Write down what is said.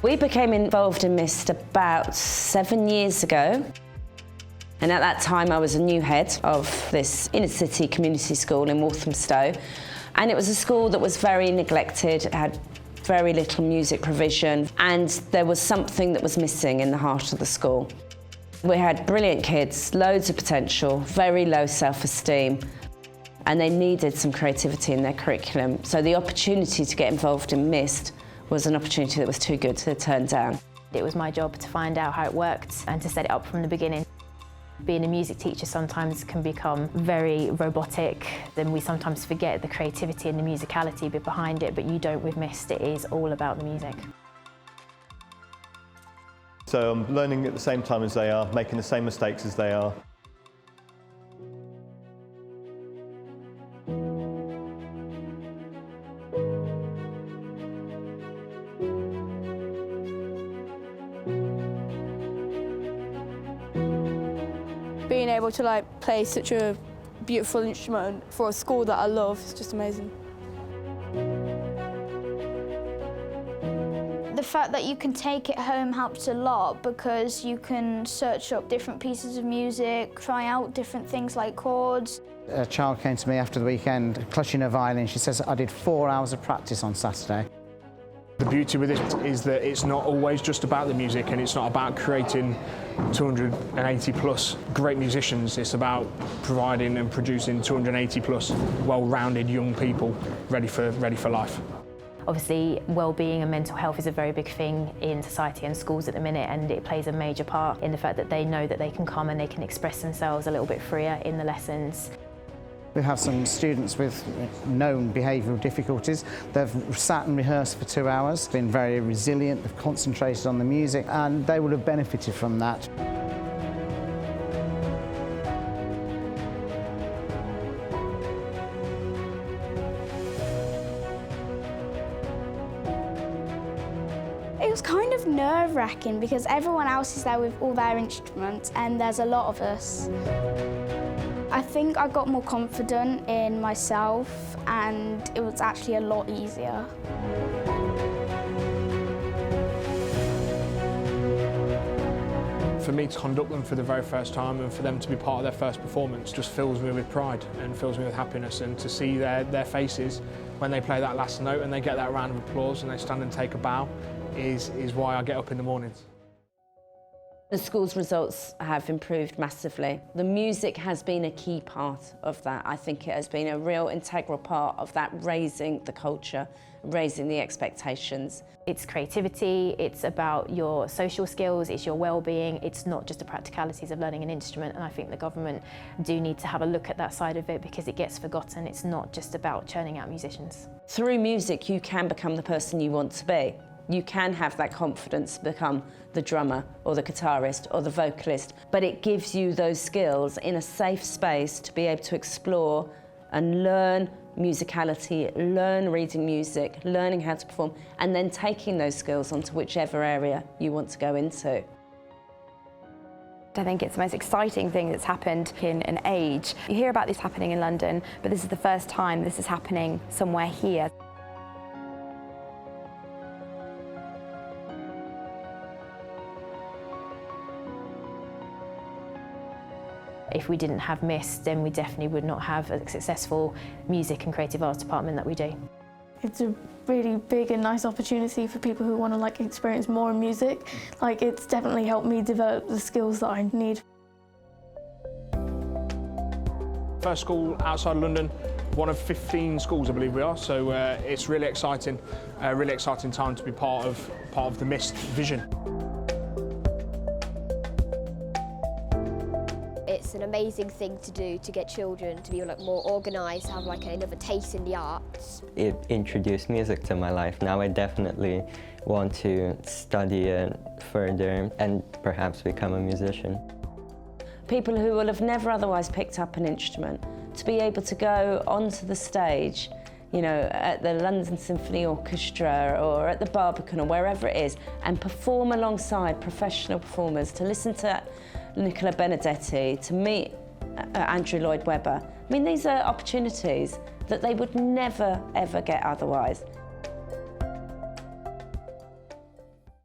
We became involved in MiSST about 7 years ago. And at that time I was a new head of this inner city community school in Walthamstow. And it was a school that was very neglected, it had very little music provision, and there was something that was missing in the heart of the school. We had brilliant kids, loads of potential, very low self-esteem, and they needed some creativity in their curriculum. So the opportunity to get involved in MiSST was an opportunity that was too good to turn down. It was my job to find out how it worked and to set it up from the beginning. Being a music teacher sometimes can become very robotic, then we sometimes forget the creativity and the musicality behind it, but you don't with MiSST. It is all about the music. So I'm learning at the same time as they are, making the same mistakes as they are. Being able to play such a beautiful instrument for a school that I love is just amazing. The fact that you can take it home helps a lot because you can search up different pieces of music, try out different things like chords. A child came to me after the weekend clutching her violin. She says, I did 4 hours of practice on Saturday. The beauty with it is that it's not always just about the music, and it's not about creating 280 plus great musicians. It's about providing and producing 280 plus well-rounded young people ready for life. Obviously, well-being and mental health is a very big thing in society and schools at the minute, and it plays a major part in the fact that they know that they can come and they can express themselves a little bit freer in the lessons. We have some students with known behavioural difficulties. They've sat and rehearsed for 2 hours, been very resilient, they've concentrated on the music, and they would have benefited from that. It was kind of nerve-wracking because everyone else is there with all their instruments and there's a lot of us. I think I got more confident in myself and it was actually a lot easier. For me to conduct them for the very first time and for them to be part of their first performance just fills me with pride and fills me with happiness, and to see their faces when they play that last note and they get that round of applause and they stand and take a bow is why I get up in the mornings. The school's results have improved massively. The music has been a key part of that. I think it has been a real integral part of that, raising the culture, raising the expectations. It's creativity, it's about your social skills, it's your well-being, it's not just the practicalities of learning an instrument, and I think the government do need to have a look at that side of it because it gets forgotten. It's not just about churning out musicians. Through music, you can become the person you want to be. You can have that confidence to become the drummer or the guitarist or the vocalist, but it gives you those skills in a safe space to be able to explore and learn musicality, learn reading music, learning how to perform, and then taking those skills onto whichever area you want to go into. I think it's the most exciting thing that's happened in an age. You hear about this happening in London, but this is the first time this is happening somewhere here. If we didn't have MiSST, then we definitely would not have a successful music and creative arts department that we do. It's a really big and nice opportunity for people who want to experience more in music. It's definitely helped me develop the skills that I need. First school outside London, one of 15 schools I believe we are, so it's really exciting time to be part of the MiSST vision. It's an amazing thing to do to get children to be more organised, have another taste in the arts. It introduced music to my life. Now I definitely want to study it further and perhaps become a musician. People who will have never otherwise picked up an instrument, to be able to go onto the stage, at the London Symphony Orchestra or at the Barbican or wherever it is, and perform alongside professional performers, to listen to Nicola Benedetti, to meet Andrew Lloyd Webber. I mean, these are opportunities that they would never, ever get otherwise.